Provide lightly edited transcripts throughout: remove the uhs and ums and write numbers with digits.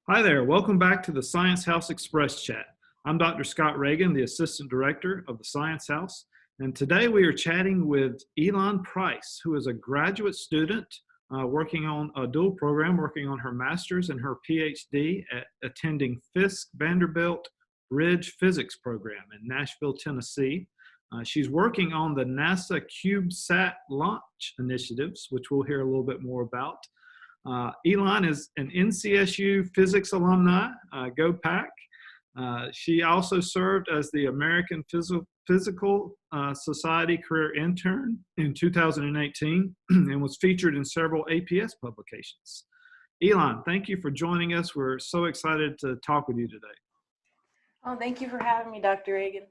Hi there. Welcome back to the Science House Express Chat. I'm Dr. Scott Reagan, the Assistant Director of the Science House, and today we are chatting with Elon Price, who is a graduate student working on a dual program, working on her master's and her PhD at attending Fisk Vanderbilt Bridge Physics Program in Nashville, Tennessee. She's working on the NASA CubeSat launch initiatives, which we'll hear a little bit more about. Elon is an NCSU physics alumni, go Pack. She also served as the American Physical Society career intern in 2018 and was featured in several APS publications. Elon, thank you for joining us. We're so excited to talk with you today. Oh, thank you for having me, Dr. Reagan.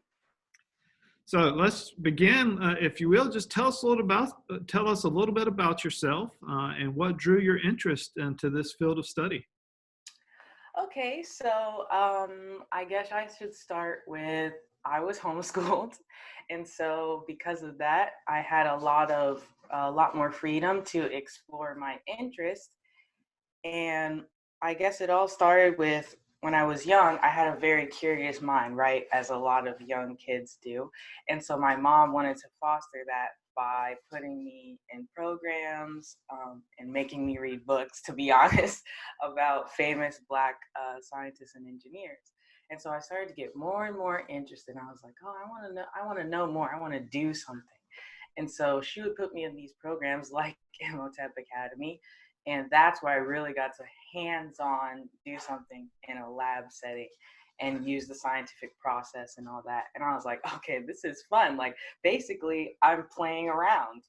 So let's begin, if you will. Just tell us a little bit about yourself and what drew your interest into this field of study. Okay, so I guess I should start with I was homeschooled, and so because of that, I had a lot more freedom to explore my interests. And I guess it all started with when I was young, I had a very curious mind, right? As a lot of young kids do. And so my mom wanted to foster that by putting me in programs and making me read books, to be honest, about famous Black scientists and engineers. And so I started to get more and more interested. I was like, oh, I want to know more. I want to do something. And so she would put me in these programs like Imhotep Academy, and that's where I really got to hands-on do something in a lab setting and use the scientific process and all that. And I was like, okay, this is fun. Like, basically, I'm playing around,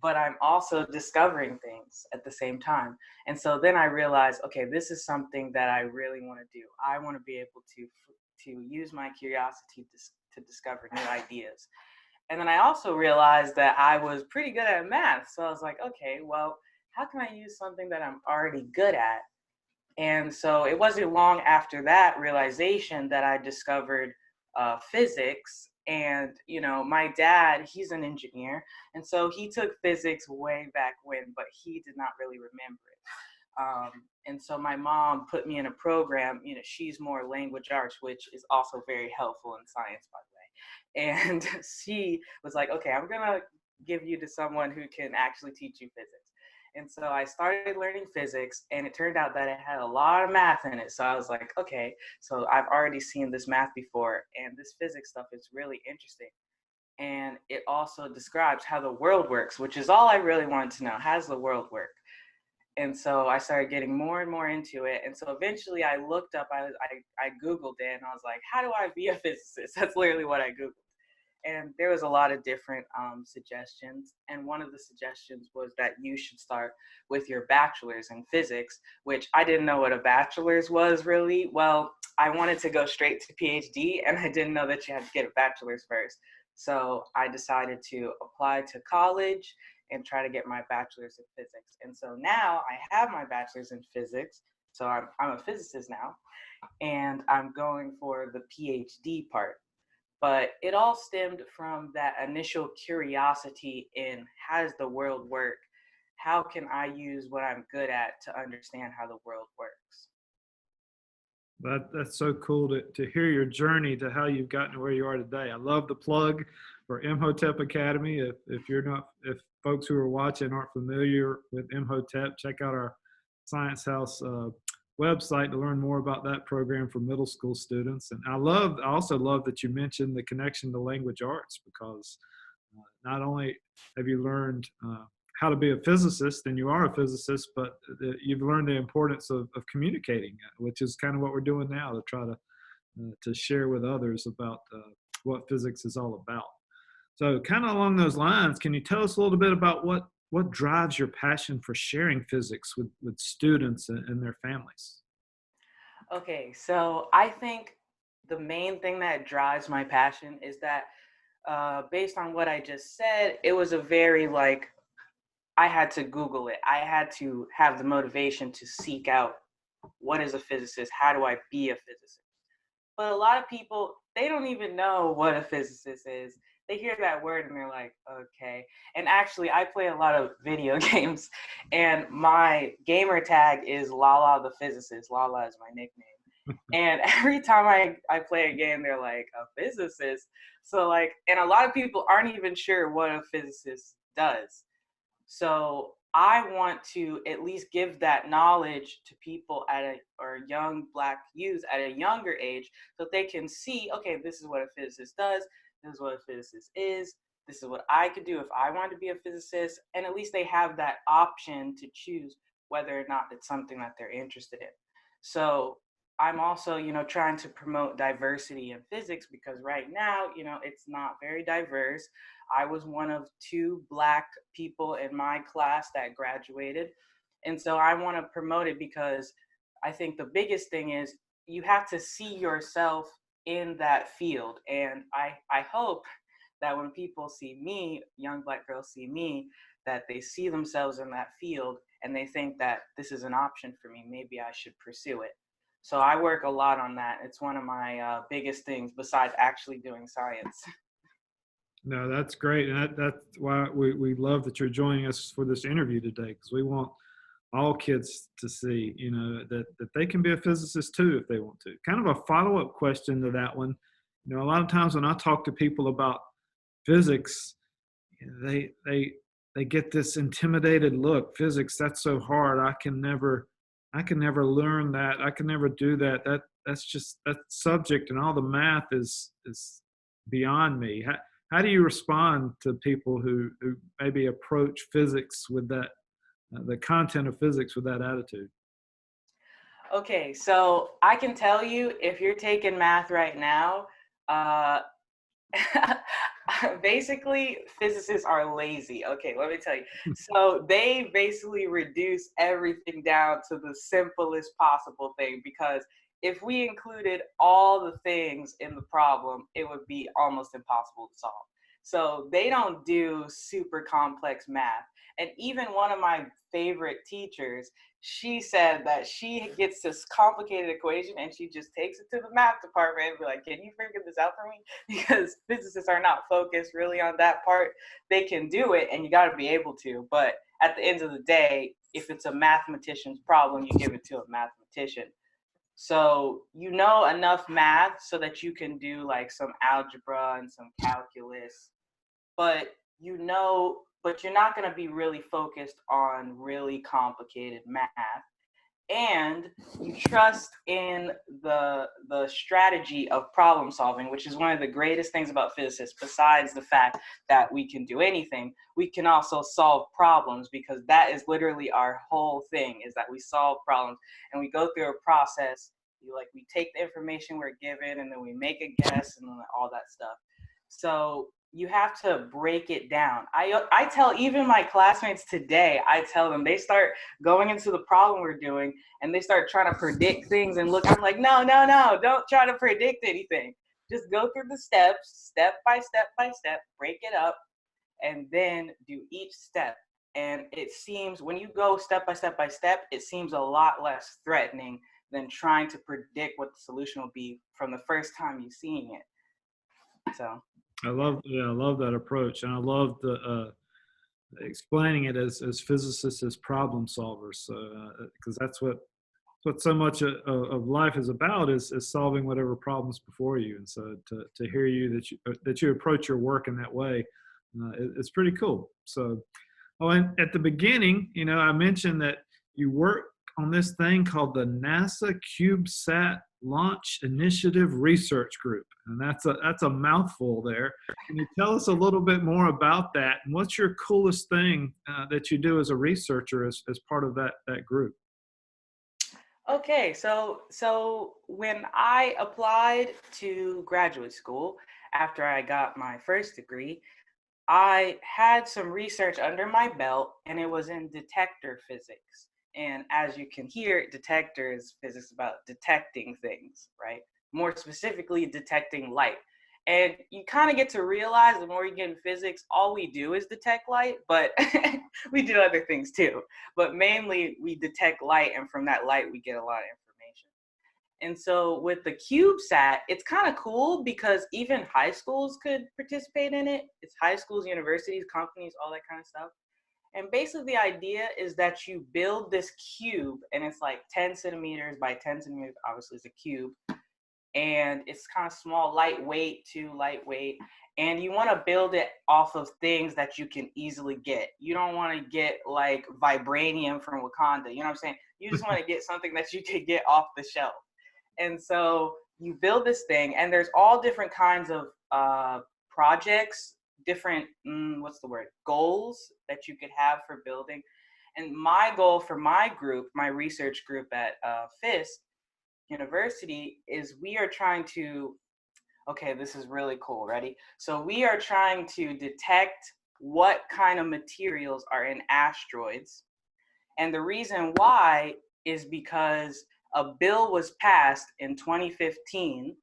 but I'm also discovering things at the same time. And so then I realized, okay, this is something that I really want to do. I want to be able to use my curiosity to discover new ideas. And then I also realized that I was pretty good at math. So I was like, okay, well, how can I use something that I'm already good at? And so it wasn't long after that realization that I discovered physics. And, my dad, he's an engineer. And so he took physics way back when, but he did not really remember it. And so my mom put me in a program, she's more language arts, which is also very helpful in science, by the way. And she was like, okay, I'm going to give you to someone who can actually teach you physics. And so I started learning physics, and it turned out that it had a lot of math in it. So I was like, okay, so I've already seen this math before, and this physics stuff is really interesting. And it also describes how the world works, which is all I really wanted to know. How does the world work? And so I started getting more and more into it. And so eventually I looked up, I Googled it, and I was like, how do I be a physicist? That's literally what I Googled. And there was a lot of different suggestions. And one of the suggestions was that you should start with your bachelor's in physics, which I didn't know what a bachelor's was really. Well, I wanted to go straight to PhD, and I didn't know that you had to get a bachelor's first. So I decided to apply to college and try to get my bachelor's in physics. And so now I have my bachelor's in physics. So I'm a physicist now, and I'm going for the PhD part. But it all stemmed from that initial curiosity in how does the world work? How can I use what I'm good at to understand how the world works? That's so cool to hear your journey to how you've gotten to where you are today. I love the plug for Imhotep Academy. If folks who are watching aren't familiar with Imhotep, check out our Science House website to learn more about that program for middle school students. And I also love that you mentioned the connection to language arts, because not only have you learned how to be a physicist, and you are a physicist, but you've learned the importance of communicating, which is kind of what we're doing now to try to share with others about what physics is all about. So kind of along those lines, can you tell us a little bit about what drives your passion for sharing physics with students and their families? Okay, so I think the main thing that drives my passion is that based on what I just said, it was a very I had to Google it. I had to have the motivation to seek out what is a physicist? How do I be a physicist? But a lot of people, they don't even know what a physicist is. they hear that word and they're like, okay. And actually, I play a lot of video games, and my gamer tag is Lala the physicist. Lala is my nickname. And every time I play a game, they're like, a physicist. So like, and a lot of people aren't even sure what a physicist does. So I want to at least give that knowledge to people or young Black youth at a younger age, so that they can see, okay, this is what a physicist does. This is what a physicist is. This is what I could do if I wanted to be a physicist. And at least they have that option to choose whether or not it's something that they're interested in. So I'm also, trying to promote diversity in physics, because right now, it's not very diverse. I was one of two Black people in my class that graduated. And so I want to promote it, because I think the biggest thing is you have to see yourself in that field. And I hope that when people see me, young Black girls see me, that they see themselves in that field and they think that this is an option for me. Maybe I should pursue it. So I work a lot on that. It's one of my biggest things besides actually doing science. No, that's great. And that's why we love that you're joining us for this interview today, because we want all kids to see, that they can be a physicist too if they want to. Kind of a follow-up question to that one. A lot of times when I talk to people about physics, they get this intimidated look. Physics, that's so hard. I can never learn that. I can never do that. That's just that subject, and all the math is beyond me. How do you respond to people who maybe approach physics with that, the content of physics with that attitude? Okay, so I can tell you, if you're taking math right now, uh, basically physicists are lazy. Okay, let me tell you. So they basically reduce everything down to the simplest possible thing, because if we included all the things in the problem, it would be almost impossible to solve. So they don't do super complex math. And even one of my favorite teachers, she said that she gets this complicated equation and she just takes it to the math department and be like, can you figure this out for me? Because physicists are not focused really on that part. They can do it, and you got to be able to. But at the end of the day, if it's a mathematician's problem, you give it to a mathematician. So you know enough math so that you can do like some algebra and some calculus, but but you're not going to be really focused on really complicated math. And you trust in the strategy of problem solving, which is one of the greatest things about physicists. Besides the fact that we can do anything, we can also solve problems, because that is literally our whole thing, is that we solve problems, and we go through a process. We take the information we're given, and then we make a guess, and then all that stuff. So you have to break it down. I tell even my classmates today, I tell them, they start going into the problem we're doing and they start trying to predict things and look, I'm like, no, don't try to predict anything. Just go through the steps, step by step, break it up, and then do each step. And it seems, when you go step by step, it seems a lot less threatening than trying to predict what the solution will be from the first time you're seeing it. So I love that approach, and I love the explaining it as physicists as problem solvers. So because that's what so much of life is about, is solving whatever problems before you. And so to hear that you approach your work in that way, it's pretty cool. So, and at the beginning, I mentioned that you work on this thing called the NASA CubeSat Launch Initiative Research Group, and that's a mouthful there. Can you tell us a little bit more about that, and what's your coolest thing that you do as a researcher as part of that group? okay, so when I applied to graduate school after I got my first degree, I had some research under my belt, and it was in detector physics. And as you can hear, detector is physics about detecting things, right? More specifically, detecting light. And you kind of get to realize, the more you get in physics, all we do is detect light, but we do other things too. But mainly we detect light, and from that light we get a lot of information. And so with the CubeSat, it's kind of cool because even high schools could participate in it. It's high schools, universities, companies, all that kind of stuff. And basically the idea is that you build this cube and it's like 10 centimeters by 10 centimeters, obviously it's a cube. And it's kind of small, too lightweight. And you want to build it off of things that you can easily get. You don't want to get like vibranium from Wakanda. You know what I'm saying? You just want to get something that you could get off the shelf. And so you build this thing, and there's all different kinds of projects, different, goals that you could have for building. And my goal for my group, my research group at FISC University, is we are trying to, okay, this is really cool, ready? So we are trying to detect what kind of materials are in asteroids. And the reason why is because a bill was passed in 2015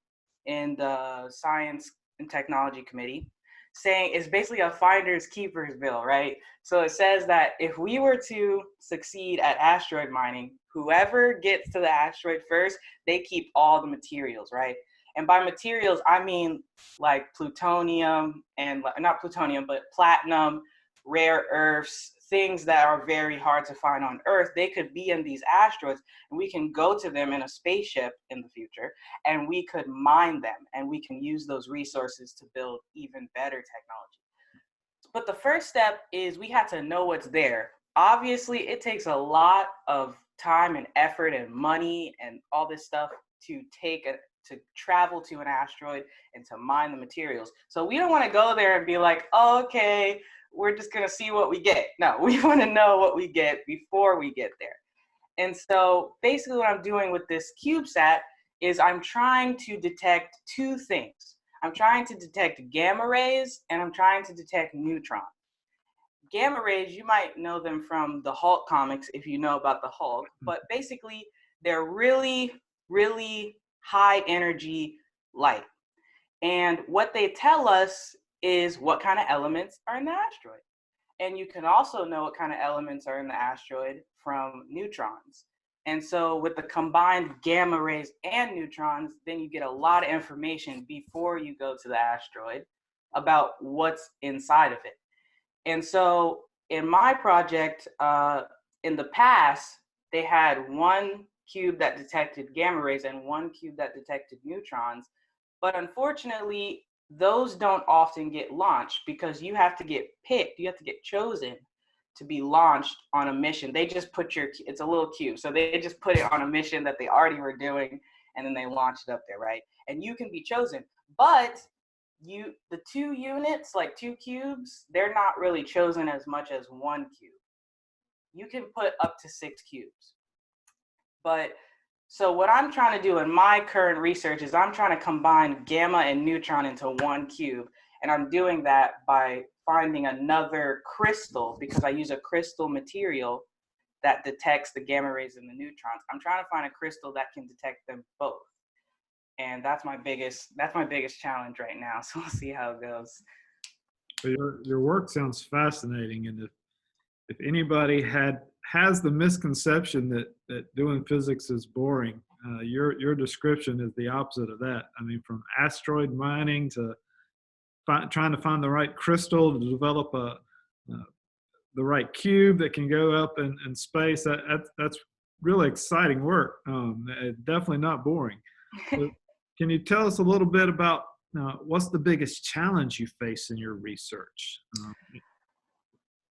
in the Science and Technology Committee saying it's basically a finders keepers bill, right? So it says that if we were to succeed at asteroid mining, whoever gets to the asteroid first, they keep all the materials, right? And by materials, I mean like plutonium and not plutonium, but platinum, rare earths, things that are very hard to find on Earth. They could be in these asteroids, and we can go to them in a spaceship in the future, and we could mine them, and we can use those resources to build even better technology. But the first step is we have to know what's there. Obviously, it takes a lot of time and effort and money and all this stuff to travel to an asteroid and to mine the materials. So we don't want to go there and be like, oh, okay, we're just going to see what we get. No, we want to know what we get before we get there. And so basically what I'm doing with this CubeSat is I'm trying to detect two things. I'm trying to detect gamma rays, and I'm trying to detect neutrons. Gamma rays, you might know them from the Hulk comics if you know about the Hulk, but basically they're really, really high energy light. And what they tell us is what kind of elements are in the asteroid. And you can also know what kind of elements are in the asteroid from neutrons. And so with the combined gamma rays and neutrons, then you get a lot of information before you go to the asteroid about what's inside of it. And so in my project, in the past, they had one cube that detected gamma rays and one cube that detected neutrons. But unfortunately, those don't often get launched because you have to get picked, you have to get chosen to be launched on a mission. They just put it's a little cube. So they just put it on a mission that they already were doing, and then they launched it up there, right? And you can be chosen. But the two units, like two cubes, they're not really chosen as much as one cube. You can put up to 6 cubes. But so what I'm trying to do in my current research is I'm trying to combine gamma and neutron into one cube. And I'm doing that by finding another crystal, because I use a crystal material that detects the gamma rays and the neutrons. I'm trying to find a crystal that can detect them both. And that's my biggest challenge right now. So we'll see how it goes. Your work sounds fascinating, and if anybody has the misconception that doing physics is boring, your description is the opposite of that. I mean, from asteroid mining to trying to find the right crystal to develop the right cube that can go up in space, that's really exciting work. Definitely not boring. So can you tell us a little bit about what's the biggest challenge you face in your research?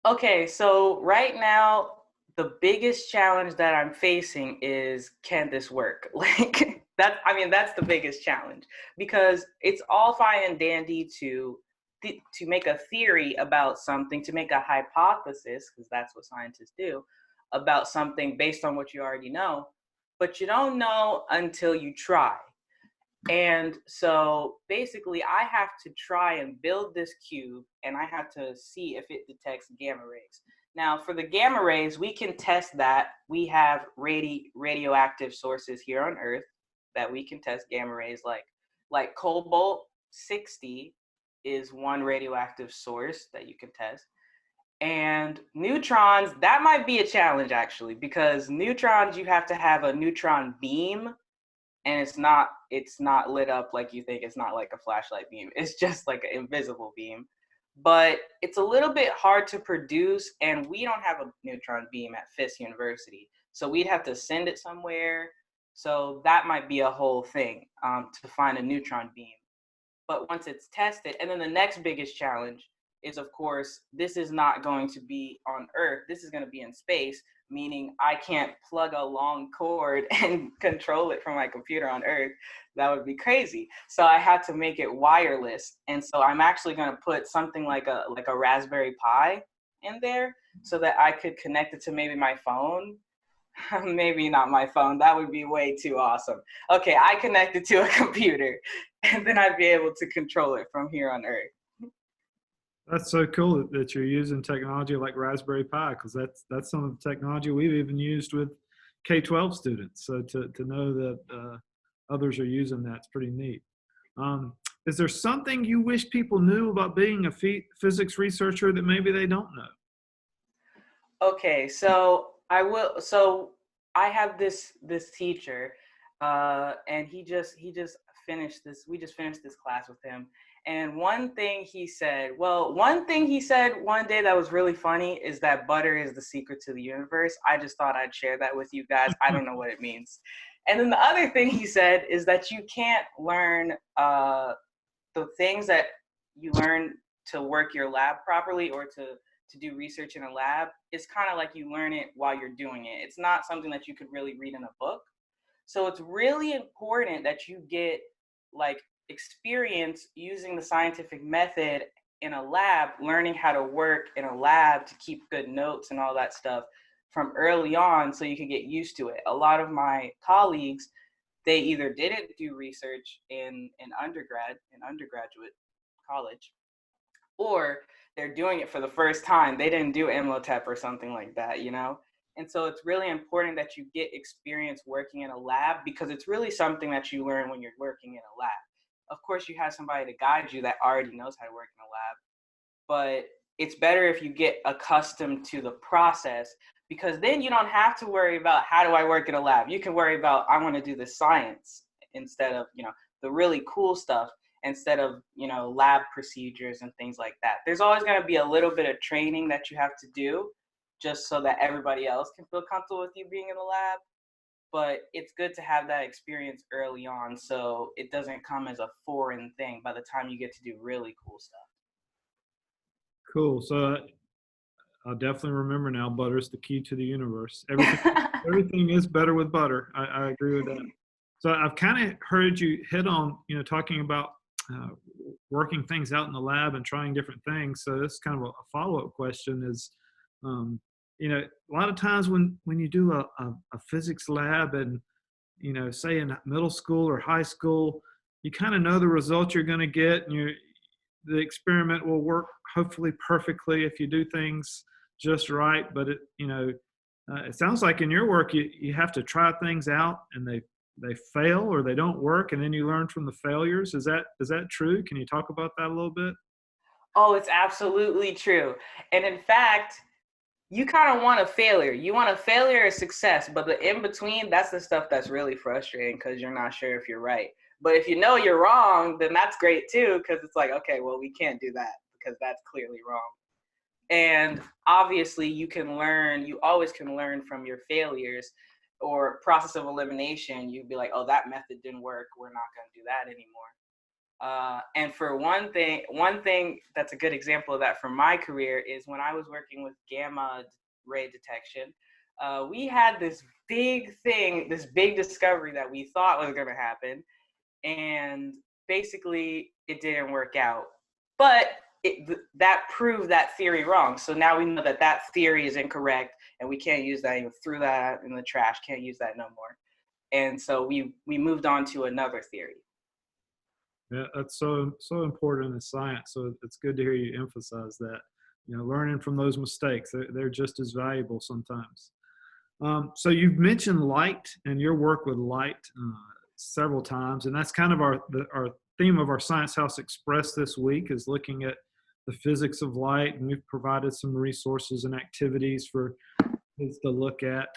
Okay, so right now, the biggest challenge that I'm facing is, can this work? Like that's the biggest challenge, because it's all fine and dandy to make a theory about something, to make a hypothesis, because that's what scientists do, about something based on what you already know, but you don't know until you try. And so basically I have to try and build this cube, and I have to see if it detects gamma rays. Now for the gamma rays, we can test that. We have radioactive sources here on Earth that we can test gamma rays, like cobalt 60 is one radioactive source that you can test. And neutrons, that might be a challenge actually, because neutrons, you have to have a neutron beam and it's not lit up like you think. It's not like a flashlight beam. It's just like an invisible beam. But it's a little bit hard to produce, and we don't have a neutron beam at Fisk University. So we'd have to send it somewhere. So that might be a whole thing, to find a neutron beam. But once it's tested, and then the next biggest challenge is, of course, this is not going to be on Earth. This is going to be in space, meaning I can't plug a long cord and control it from my computer on Earth. That would be crazy. So I had to make it wireless. And so I'm actually going to put something like a Raspberry Pi in there so that I could connect it to maybe my phone. Maybe not my phone. That would be way too awesome. Okay, I connect it to a computer, and then I'd be able to control it from here on Earth. That's so cool that you're using technology like Raspberry Pi, because that's some of the technology we've even used with K-12 students. So to know that others are using that's pretty neat. Is there something you wish people knew about being a physics researcher that maybe they don't know? Okay, so I will. So I have this teacher, and he just finished this. We just finished this class with him, and one thing he said one day that was really funny is that butter is the secret to the universe. I just thought I'd share that with you guys. I don't know what it means. And then the other thing he said is that you can't learn the things that you learn to work your lab properly, or to do research in a lab. It's kind of like you learn it while you're doing it. It's not something that you could really read in a book. So it's really important that you get like experience using the scientific method in a lab, learning how to work in a lab to keep good notes and all that stuff from early on, so you can get used to it. A lot of my colleagues, they either didn't do research in undergraduate college, or they're doing it for the first time. They didn't do Imhotep or something like that, you know? And so it's really important that you get experience working in a lab, because it's really something that you learn when you're working in a lab. Of course, you have somebody to guide you that already knows how to work in a lab, but it's better if you get accustomed to the process, because then you don't have to worry about how do I work in a lab. You can worry about, I want to do the science instead of, the really cool stuff, instead of, lab procedures and things like that. There's always going to be a little bit of training that you have to do just so that everybody else can feel comfortable with you being in the lab. But it's good to have that experience early on, so it doesn't come as a foreign thing by the time you get to do really cool stuff. Cool. So I'll definitely remember now, butter is the key to the universe. Everything is better with butter. I agree with that. So I've kind of heard you hit on, talking about working things out in the lab and trying different things. So this is kind of a follow-up question is, a lot of times when you do a physics lab and, say in middle school or high school, you kind of know the results you're going to get, and the experiment will work hopefully perfectly if you do things just right. But it sounds like in your work, you have to try things out and they fail or they don't work, and then you learn from the failures. Is that true? Can you talk about that a little bit? Oh, it's absolutely true. And in fact, you kind of want a failure. You want a failure or success, but the in between, that's the stuff that's really frustrating, because you're not sure if you're right. But if you know you're wrong, then that's great too, because it's like, okay, well, we can't do that because that's clearly wrong. And obviously you always can learn from your failures, or process of elimination. You'd be like, oh, that method didn't work. We're not going to do that anymore. And for one thing that's a good example of that from my career is when I was working with gamma ray detection. We had this big discovery that we thought was going to happen, and basically it didn't work out. But that proved that theory wrong. So now we know that theory is incorrect, and we can't use that. Even threw that in the trash. Can't use that no more. And so we moved on to another theory. Yeah, that's so important in science. So it's good to hear you emphasize that. Learning from those mistakes, they're just as valuable sometimes. So you've mentioned light and your work with light several times, and that's kind of our theme of our Science House Express this week, is looking at the physics of light, and we've provided some resources and activities for kids to look at.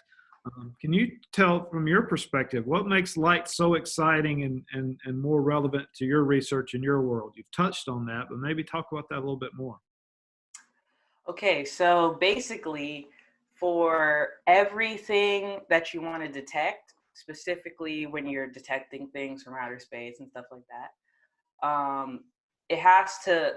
Can you tell from your perspective what makes light so exciting and more relevant to your research in your world? You've touched on that, but maybe talk about that a little bit more. Okay, so basically, for everything that you want to detect, specifically when you're detecting things from outer space and stuff like that, it has to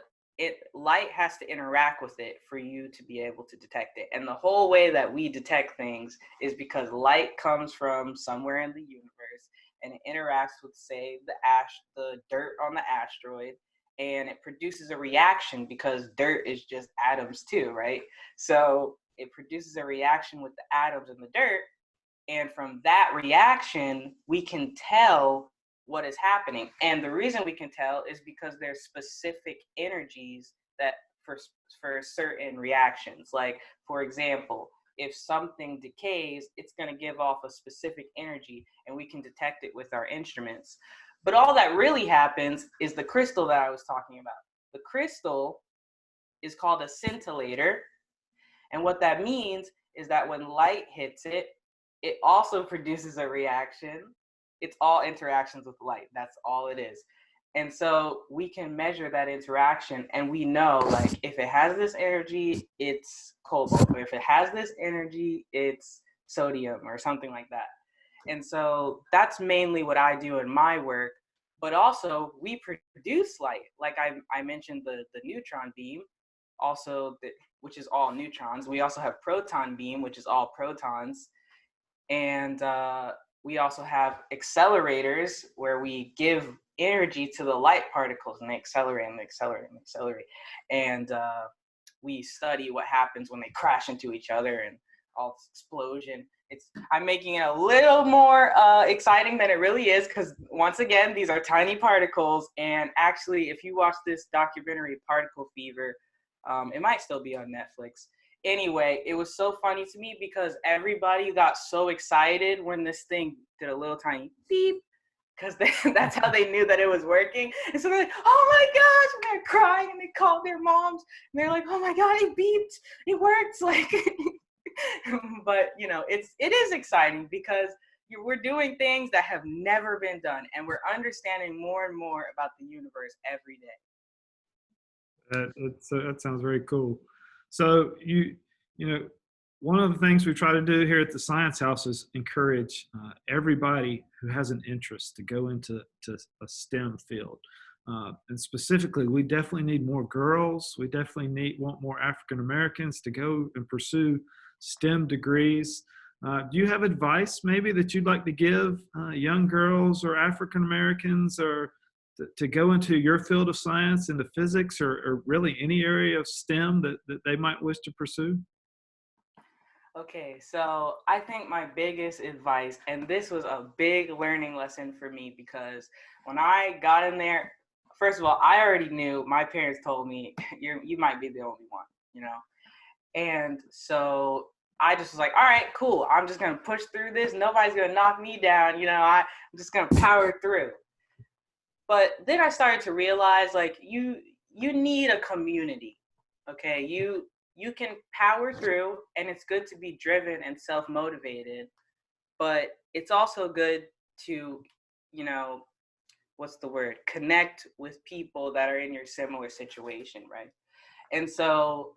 light has to interact with it for you to be able to detect it. And the whole way that we detect things is because light comes from somewhere in the universe and it interacts with, say, the dirt on the asteroid, and it produces a reaction because dirt is just atoms too, right? So it produces a reaction with the atoms in the dirt, and from that reaction, we can tell what is happening. And the reason we can tell is because there's specific energies that for certain reactions. Like, for example, if something decays, it's going to give off a specific energy, and we can detect it with our instruments. But all that really happens is the crystal that I was talking about. The crystal is called a scintillator. And what that means is that when light hits it, it also produces a reaction. It's all interactions with light. That's all it is. And so we can measure that interaction, and we know, like, if it has this energy, it's cobalt. Or if it has this energy, it's sodium or something like that. And so that's mainly what I do in my work. But also, we produce light. Like I mentioned, the neutron beam, also which is all neutrons. We also have proton beam, which is all protons. And we also have accelerators where we give energy to the light particles, and they accelerate and they accelerate and accelerate. And we study what happens when they crash into each other and all this explosion. I'm making it a little more exciting than it really is, because once again, these are tiny particles. And actually, if you watch this documentary, Particle Fever, it might still be on Netflix. Anyway, it was so funny to me because everybody got so excited when this thing did a little tiny beep, because that's how they knew that it was working. And so they're like, oh my gosh, and they're crying, and they called their moms, and they're like, oh my God, it beeped, it works. Like, but it is exciting because we're doing things that have never been done, and we're understanding more and more about the universe every day. That sounds very cool. So you know, one of the things we try to do here at the Science House is encourage everybody who has an interest to go into a STEM field. And specifically, we definitely need more girls. We definitely want more African Americans to go and pursue STEM degrees. Do you have advice maybe that you'd like to give young girls or African Americans, or to go into your field of science, into physics, or really any area of STEM that they might wish to pursue? Okay, so I think my biggest advice, and this was a big learning lesson for me, because when I got in there, first of all, I already knew, my parents told me, you might be the only one, you know? And so I just was like, all right, cool. I'm just going to push through this. Nobody's going to knock me down. I'm just going to power through. But then I started to realize, like, you need a community. Okay, you can power through, and it's good to be driven and self-motivated, but it's also good to, what's the word, connect with people that are in your similar situation, right? And so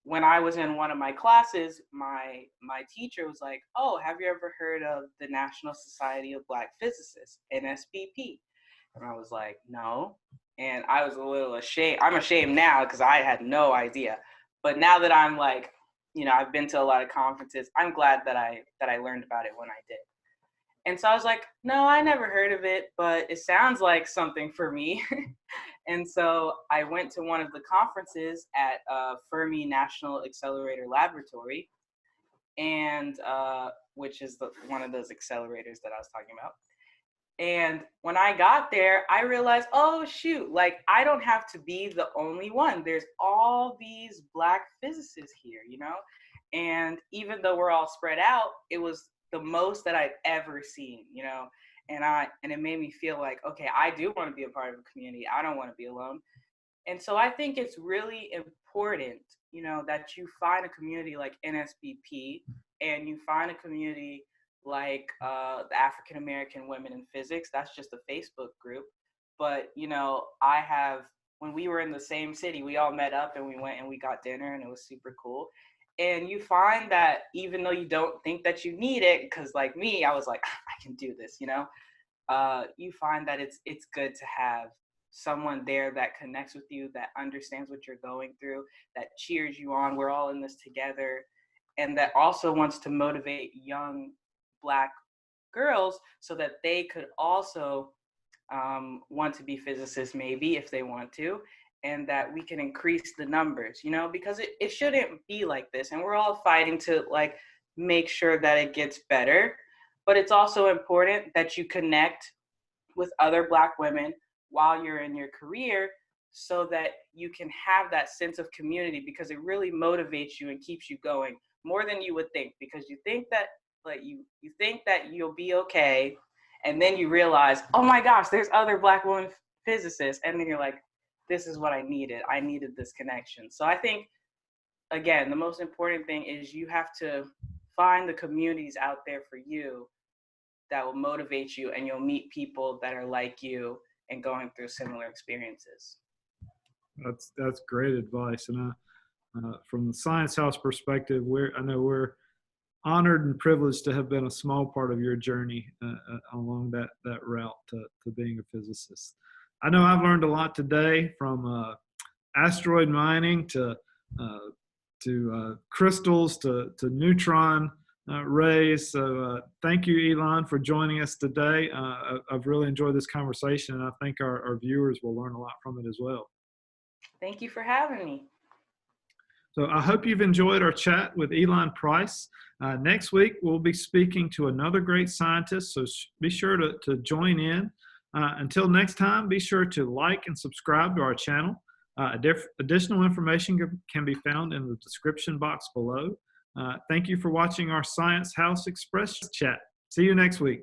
when I was in one of my classes, my teacher was like, oh, have you ever heard of the National Society of Black Physicists, NSBP? And I was like, no. And I was a little ashamed. I'm ashamed now because I had no idea. But now that I'm like, I've been to a lot of conferences, I'm glad that I learned about it when I did. And so I was like, no, I never heard of it, but it sounds like something for me. And so I went to one of the conferences at Fermi National Accelerator Laboratory, and which is one of those accelerators that I was talking about. And when I got there, I realized, oh, shoot, like, I don't have to be the only one. There's all these Black physicists here, And even though we're all spread out, it was the most that I'd ever seen, And it made me feel like, okay, I do want to be a part of a community. I don't want to be alone. And so I think it's really important, that you find a community like NSBP, and you find a community like the African American Women in Physics. That's just a Facebook group. But, when we were in the same city, we all met up and we went and we got dinner, and it was super cool. And you find that even though you don't think that you need it, because like me, I was like, I can do this, you find that it's good to have someone there that connects with you, that understands what you're going through, that cheers you on. We're all in this together, and that also wants to motivate young Black girls so that they could also want to be physicists, maybe if they want to, and that we can increase the numbers, because it shouldn't be like this. And we're all fighting to like make sure that it gets better. But it's also important that you connect with other Black women while you're in your career so that you can have that sense of community, because it really motivates you and keeps you going more than you would think, because you think that you think that you'll be okay, and then you realize, oh my gosh, there's other Black women physicists, and then you're like, this is what I needed this connection. So I think, again, the most important thing is you have to find the communities out there for you that will motivate you, and you'll meet people that are like you and going through similar experiences. That's great advice. And from the Science House perspective, I know we're honored and privileged to have been a small part of your journey along that route to being a physicist. I know I've learned a lot today, from asteroid mining to crystals to neutron rays. So thank you, Elon, for joining us today. I've really enjoyed this conversation, and I think our viewers will learn a lot from it as well. Thank you for having me. So I hope you've enjoyed our chat with Elon Price. Next week, we'll be speaking to another great scientist, so be sure to join in. Until next time, be sure to like and subscribe to our channel. Additional information can be found in the description box below. Thank you for watching our Science House Express chat. See you next week.